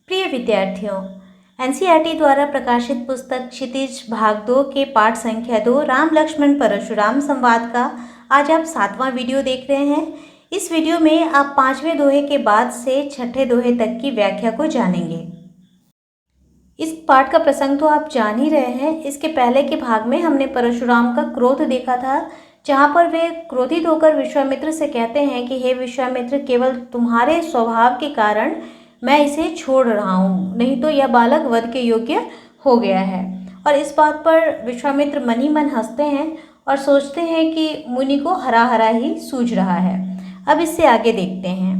प्रिय विद्यार्थियों, एनसीईआरटी द्वारा प्रकाशित पुस्तक क्षितिज भाग 2 के पाठ संख्या 2 राम लक्ष्मण परशुराम संवाद का आज आप 7वां वीडियो देख रहे हैं। इस वीडियो में आप 5वें दोहे के बाद से 6ठे दोहे तक की व्याख्या को जानेंगे। इस पाठ का प्रसंग तो आप जान ही रहे हैं। इसके पहले के भाग में हमने परशुराम का क्रोध देखा था, जहाँ पर वे क्रोधित होकर विश्वामित्र से कहते हैं कि हे विश्वामित्र, केवल तुम्हारे स्वभाव के कारण मैं इसे छोड़ रहा हूँ, नहीं तो यह बालक वध के योग्य हो गया है। और इस बात पर विश्वामित्र मन ही मन हंसते हैं और सोचते हैं कि मुनि को हरा हरा ही सूझ रहा है। अब इससे आगे देखते हैं।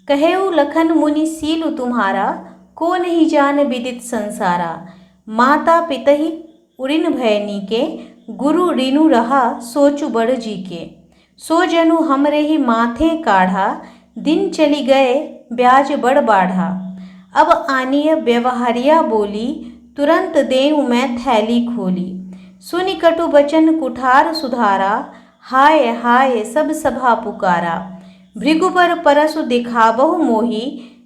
कहेउ लखन मुनि सीलु तुम्हारा, को नहीं जान विदित संसारा। माता पितहि उरिन भय नीके, गुरु ऋनु रहा सोचु बड़ जी के। सो जनु हमरे ही माथे काढ़ा, दिन चली गए ब्याज बड़ बाढ़ा। अब आनिय व्यवहारिया बोली, तुरंत देहु मैं थैली खोली। सुनि कटु बचन कुठार सुधारा, हाय हाय सब सभा पुकारा। भृगुबर परसु दिखाबहु मोही,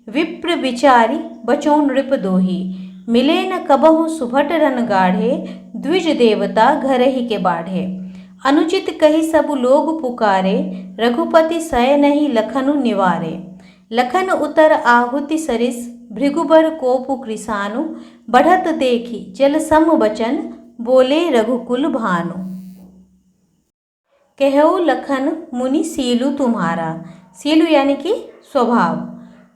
विप्र विचारी बचौ नृप दोही। मिले न कबहु सुभट रन गाढ़े, द्विज देवता घर ही के बाढ़े। अनुचित कही सब लोग पुकारे, रघुपति सय नहीं लखनु निवारे। लखन उतर आहुति सरिस, भृगुबर कोपु कृसानु। बढ़त देखी जल सम बचन, बोले रघुकुल भानु। कहो लखन मुनि सीलु तुम्हारा। सीलु यानी कि स्वभाव।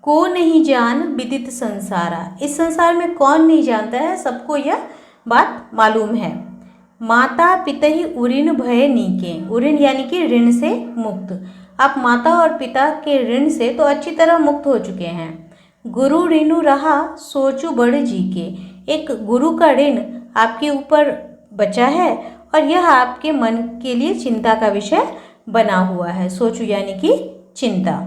को नहीं जान विदित संसारा, इस संसार में कौन नहीं जानता है, सबको यह बात मालूम है। माता पितहि उरिन भय नीके, उरिन यानी कि ऋण से मुक्त। आप माता और पिता के ऋण से तो अच्छी तरह मुक्त हो चुके हैं। गुरु ऋनु रहा सोचु बड़ जी के, एक गुरु का ऋण आपके ऊपर बचा है और यह आपके मन के लिए चिंता का विषय बना हुआ है। सोचु यानी कि चिंता।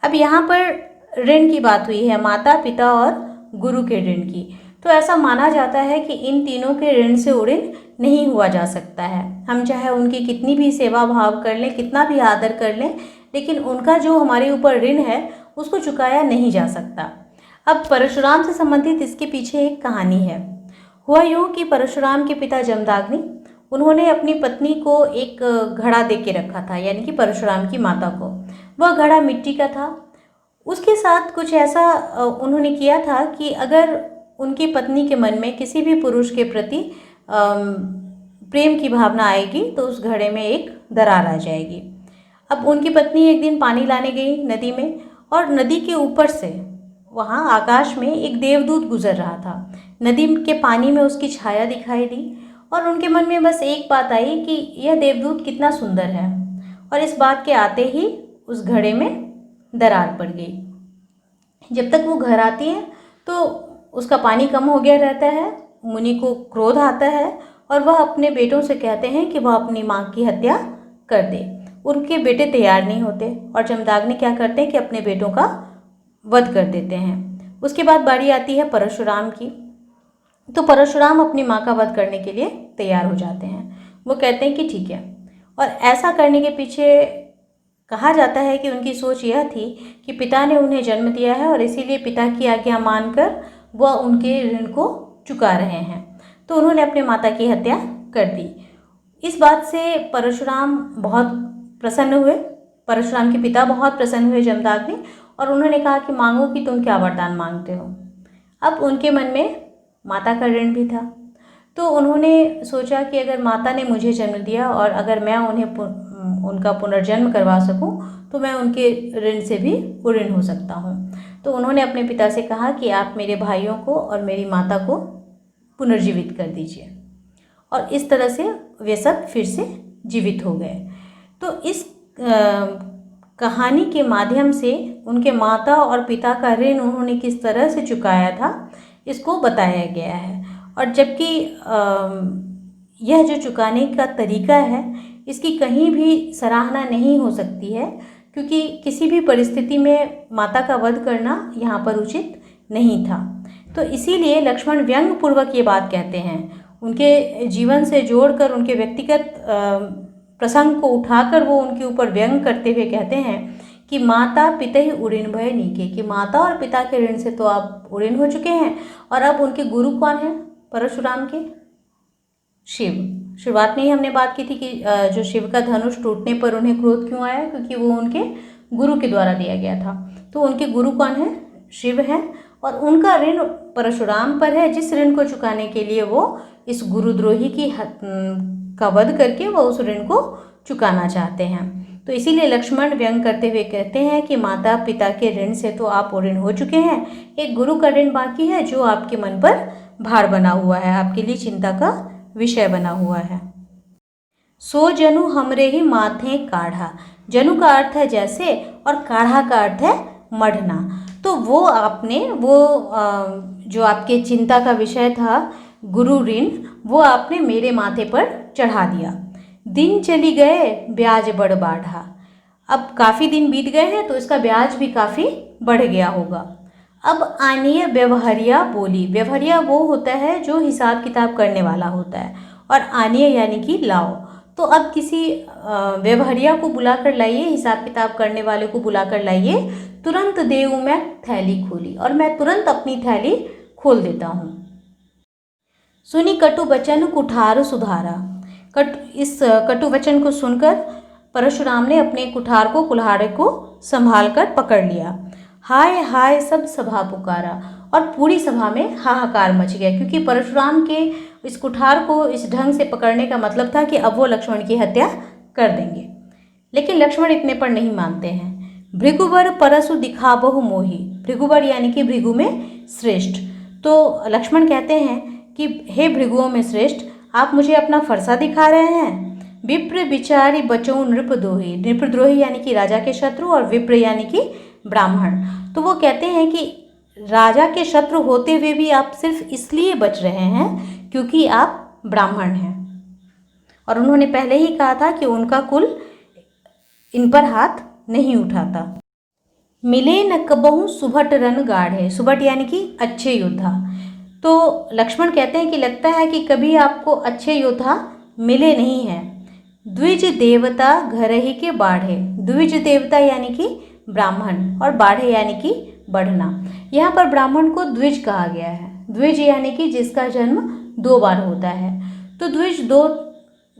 अब यहाँ पर ऋण की बात हुई है, माता पिता और गुरु के ऋण की। तो ऐसा माना जाता है कि इन तीनों के ऋण से उड़िन नहीं हुआ जा सकता है। हम चाहे उनकी कितनी भी सेवा भाव कर लें, कितना भी आदर कर लें, लेकिन उनका जो हमारे ऊपर ऋण है उसको चुकाया नहीं जा सकता। अब परशुराम से संबंधित इसके पीछे एक कहानी है। हुआ यूँ कि परशुराम के पिता जमदाग्नि, उन्होंने अपनी पत्नी को एक घड़ा दे के रखा था, यानी कि परशुराम की माता को। वह घड़ा मिट्टी का था। उसके साथ कुछ ऐसा उन्होंने किया था कि अगर उनकी पत्नी के मन में किसी भी पुरुष के प्रति प्रेम की भावना आएगी तो उस घड़े में एक दरार आ जाएगी। अब उनकी पत्नी एक दिन पानी लाने गई नदी में, और नदी के ऊपर से वहाँ आकाश में एक देवदूत गुजर रहा था। नदी के पानी में उसकी छाया दिखाई दी और उनके मन में बस एक बात आई कि यह देवदूत कितना सुंदर है। और इस बात के आते ही उस घड़े में दरार पड़ गई। जब तक वो घर आती है तो उसका पानी कम हो गया रहता है। मुनि को क्रोध आता है और वह अपने बेटों से कहते हैं कि वह अपनी माँ की हत्या कर दे। उनके बेटे तैयार नहीं होते और जमदाग्नि क्या करते हैं कि अपने बेटों का वध कर देते हैं। उसके बाद बारी आती है परशुराम की। तो परशुराम अपनी माँ का वध करने के लिए तैयार हो जाते हैं। वो कहते हैं कि ठीक है। और ऐसा करने के पीछे कहा जाता है कि उनकी सोच यह थी कि पिता ने उन्हें जन्म दिया है और इसीलिए पिता की आज्ञा मानकर वह उनके ऋण को चुका रहे हैं। तो उन्होंने अपने माता की हत्या कर दी। इस बात से परशुराम बहुत प्रसन्न हुए। परशुराम के पिता बहुत प्रसन्न हुए जमदाग्नि, और उन्होंने कहा कि मांगो कि तुम क्या वरदान मांगते हो। अब उनके मन में माता का ऋण भी था, तो उन्होंने सोचा कि अगर माता ने मुझे जन्म दिया और अगर मैं उनका पुनर्जन्म करवा सकूं तो मैं उनके ऋण से भी उऋण हो सकता हूं। तो उन्होंने अपने पिता से कहा कि आप मेरे भाइयों को और मेरी माता को पुनर्जीवित कर दीजिए। और इस तरह से वे सब फिर से जीवित हो गए। तो इस कहानी के माध्यम से उनके माता और पिता का ऋण उन्होंने किस तरह से चुकाया था इसको बताया गया है। और जबकि यह जो चुकाने का तरीका है इसकी कहीं भी सराहना नहीं हो सकती है, क्योंकि किसी भी परिस्थिति में माता का वध करना यहाँ पर उचित नहीं था। तो इसीलिए लक्ष्मण व्यंग पूर्वक ये बात कहते हैं, उनके जीवन से जोड़कर उनके व्यक्तिगत प्रसंग को उठाकर वो उनके ऊपर व्यंग करते हुए कहते हैं कि माता पिता ही उड़िन भय नीके, कि माता और पिता के ऋण से तो आप उड़िन हो चुके हैं। और अब उनके गुरु कौन है परशुराम के? शिव। शुरुआत में ही हमने बात की थी कि जो शिव का धनुष टूटने पर उन्हें क्रोध क्यों आया, क्योंकि वो उनके गुरु के द्वारा दिया गया था। तो उनके गुरु कौन है? शिव हैं। और उनका ऋण परशुराम पर है, जिस ऋण को चुकाने के लिए वो इस गुरुद्रोही का वध करके वो उस ऋण को चुकाना चाहते हैं। तो इसीलिए लक्ष्मण व्यंग करते हुए कहते हैं कि माता पिता के ऋण से तो आप ऋण हो चुके हैं, एक गुरु का ऋण बाकी है जो आपके मन पर भार बना हुआ है, आपके लिए चिंता का विषय बना हुआ है। सो जनु हमरे ही माथे काढ़ा। जनु का अर्थ है जैसे और काढ़ा का अर्थ है मढ़ना। तो वो आपने जो आपके चिंता का विषय था गुरु ऋण, वो आपने मेरे माथे पर चढ़ा दिया। दिन चली गए ब्याज बढ़ बाढ़ा। अब काफ़ी दिन बीत गए हैं तो इसका ब्याज भी काफ़ी बढ़ गया होगा। अब आनीय व्यवहारिया बोली। व्यवहारिया वो होता है जो हिसाब किताब करने वाला होता है, और आनीय यानी कि लाओ। तो अब किसी व्यवहारिया को बुलाकर लाइए, हिसाब किताब करने वाले को बुलाकर लाइए। तुरंत देऊ मैं थैली खोली, और मैं तुरंत अपनी थैली खोल देता हूँ। सुनी कटु वचन कुठार सुधारा। इस कटु वचन को सुनकर परशुराम ने अपने कुठार को कुल्हाड़े को संभाल कर पकड़ लिया। हाय हाय सब सभा पुकारा, और पूरी सभा में हाहाकार मच गया, क्योंकि परशुराम के इस कुठार को इस ढंग से पकड़ने का मतलब था कि अब वो लक्ष्मण की हत्या कर देंगे। लेकिन लक्ष्मण इतने पर नहीं मानते हैं। भृगुवर परसु दिखाबहु मोही। भृगुवर यानी कि भृगु में श्रेष्ठ। तो लक्ष्मण कहते हैं कि हे भृगुओं में श्रेष्ठ, आप मुझे अपना फरसा दिखा रहे हैं। विप्र विचारी बचऊ नृपद्रोही। नृपद्रोही यानी कि राजा के शत्रु, और विप्र यानी कि ब्राह्मण। तो वो कहते हैं कि राजा के शत्रु होते हुए भी आप सिर्फ इसलिए बच रहे हैं क्योंकि आप ब्राह्मण हैं। और उन्होंने पहले ही कहा था कि उनका कुल इन पर हाथ नहीं उठाता। मिले न कबहु सुभट रन गाढ़े। सुभट यानी कि अच्छे योद्धा। तो लक्ष्मण कहते हैं कि लगता है कि कभी आपको अच्छे योद्धा मिले नहीं हैं। द्विज देवता घर ही के बाढ़े। द्विज देवता यानी कि ब्राह्मण, और बाढ़े यानी कि बढ़ना। यहाँ पर ब्राह्मण को द्विज कहा गया है। द्विज यानी कि जिसका जन्म 2 बार होता है। तो द्विज 2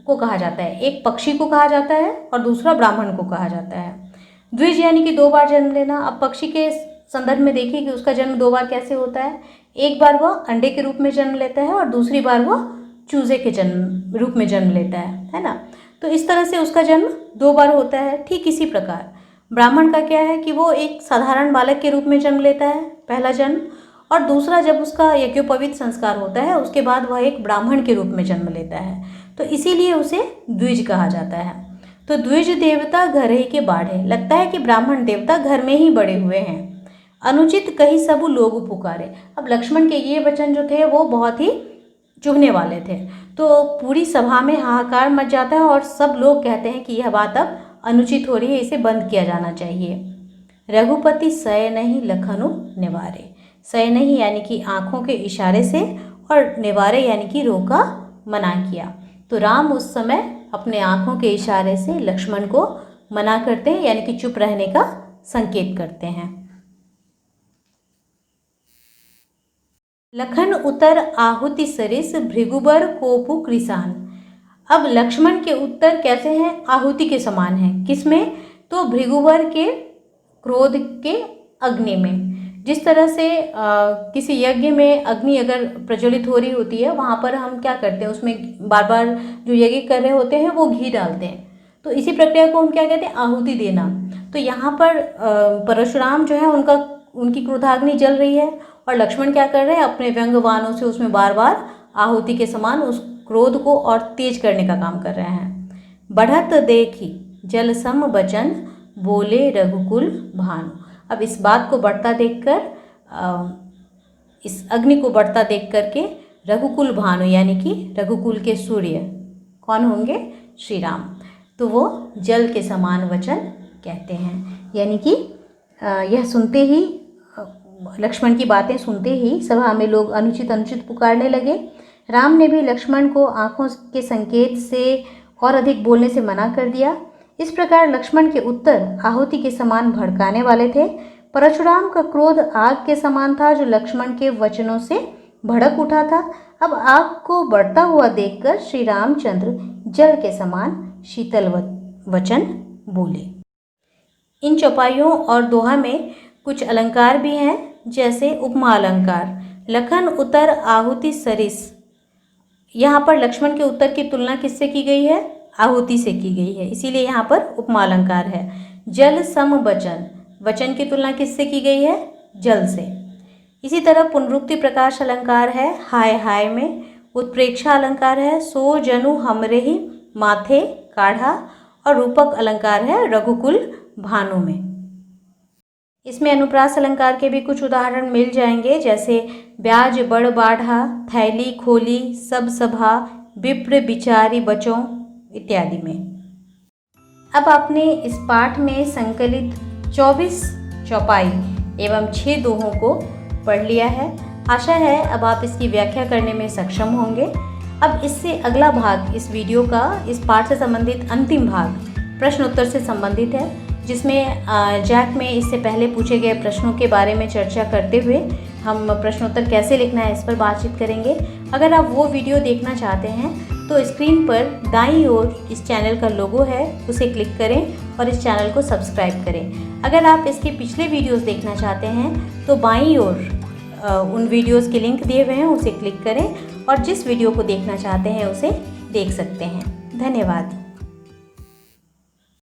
को कहा जाता है, एक पक्षी को कहा जाता है और दूसरा ब्राह्मण को कहा जाता है। द्विज यानी कि 2 बार जन्म लेना। अब पक्षी के संदर्भ में देखिए कि उसका जन्म 2 बार कैसे होता है। एक बार वह अंडे के रूप में जन्म लेता है और दूसरी बार वह चूजे के रूप में जन्म लेता है ना। तो इस तरह से उसका जन्म 2 बार होता है। ठीक इसी प्रकार ब्राह्मण का क्या है कि वो एक साधारण बालक के रूप में जन्म लेता है, पहला जन्म, और दूसरा जब उसका यज्ञोपवीत संस्कार होता है उसके बाद वह एक ब्राह्मण के रूप में जन्म लेता है। तो इसीलिए उसे द्विज कहा जाता है। तो द्विज देवता घर ही के बाढ़े। लगता है कि ब्राह्मण देवता घर में ही बड़े हुए हैं। अनुचित कही सब लोग पुकारे। अब लक्ष्मण के ये वचन जो थे वो बहुत ही चुभने वाले थे। तो पूरी सभा में हाहाकार मच जाता है और सब लोग कहते हैं कि यह बात अब अनुचित हो रही है, इसे बंद किया जाना चाहिए। रघुपति सय नहीं लखनु निवारे। सय नहीं यानी कि आँखों के इशारे से, और निवारे यानी कि रोका, मना किया। तो राम उस समय अपने आँखों के इशारे से लक्ष्मण को मना करते हैं, यानी कि चुप रहने का संकेत करते हैं। लखन उतर आहुति सरिस भृगुबर कोपु कृसान। अब लक्ष्मण के उत्तर कैसे हैं? आहुति के समान हैं। किसमें? तो भृगुवर के क्रोध के अग्नि में। जिस तरह से किसी यज्ञ में अग्नि अगर प्रज्वलित हो रही होती है, वहाँ पर हम क्या करते हैं, उसमें बार बार जो यज्ञ कर रहे होते हैं वो घी डालते हैं। तो इसी प्रक्रिया को हम क्या कहते हैं? आहुति देना। तो यहाँ पर परशुराम जो है उनकी क्रोधाग्नि जल रही है, और लक्ष्मण क्या कर रहे हैं? अपने व्यंग्य बाणों से उसमें बार बार आहुति के समान उस क्रोध को और तेज करने का काम कर रहे हैं। बढ़त देखी जल सम बचन बोले रघुकुल भानु। अब इस बात को बढ़ता देखकर, इस अग्नि को बढ़ता देख करके रघुकुल भानु यानी कि रघुकुल के सूर्य कौन होंगे? श्री राम। तो वो जल के समान वचन कहते हैं, यानी कि यह सुनते ही, लक्ष्मण की बातें सुनते ही सभा में लोग अनुचित पुकारने लगे। राम ने भी लक्ष्मण को आंखों के संकेत से और अधिक बोलने से मना कर दिया। इस प्रकार लक्ष्मण के उत्तर आहुति के समान भड़काने वाले थे। परशुराम का क्रोध आग के समान था जो लक्ष्मण के वचनों से भड़क उठा था। अब आग को बढ़ता हुआ देखकर श्री रामचंद्र जल के समान शीतल वचन बोले। इन चौपाइयों और दोहा में कुछ अलंकार भी हैं, जैसे उपमा अलंकार। लखन उतर आहुति सरिस, यहाँ पर लक्ष्मण के उत्तर की तुलना किससे की गई है? आहुति से की गई है, इसीलिए यहाँ पर उपमा अलंकार है। जल सम वचन, वचन की तुलना किससे की गई है? जल से। इसी तरह पुनरुक्ति प्रकाश अलंकार है हाय हाय में। उत्प्रेक्षा अलंकार है सो जनु हमरे ही माथे काढ़ा। और रूपक अलंकार है रघुकुल भानु में। इसमें अनुप्रास अलंकार के भी कुछ उदाहरण मिल जाएंगे, जैसे ब्याज बड़ बाढ़ा, थैली खोली सब सभा, विप्र बिचारी बचों इत्यादि में। अब आपने इस पाठ में संकलित 24 चौपाई एवं 6 दोहों को पढ़ लिया है। आशा है अब आप इसकी व्याख्या करने में सक्षम होंगे। अब इससे अगला भाग इस वीडियो का, इस पाठ से संबंधित अंतिम भाग प्रश्न उत्तर से संबंधित है, जिसमें जैक में इससे पहले पूछे गए प्रश्नों के बारे में चर्चा करते हुए हम प्रश्नोत्तर कैसे लिखना है इस पर बातचीत करेंगे। अगर आप वो वीडियो देखना चाहते हैं तो स्क्रीन पर दाईं ओर इस चैनल का लोगो है, उसे क्लिक करें और इस चैनल को सब्सक्राइब करें। अगर आप इसके पिछले वीडियोस देखना चाहते हैं तो बाईं ओर उन वीडियोस के लिंक दिए हुए हैं, उसे क्लिक करें और जिस वीडियो को देखना चाहते हैं उसे देख सकते हैं। धन्यवाद।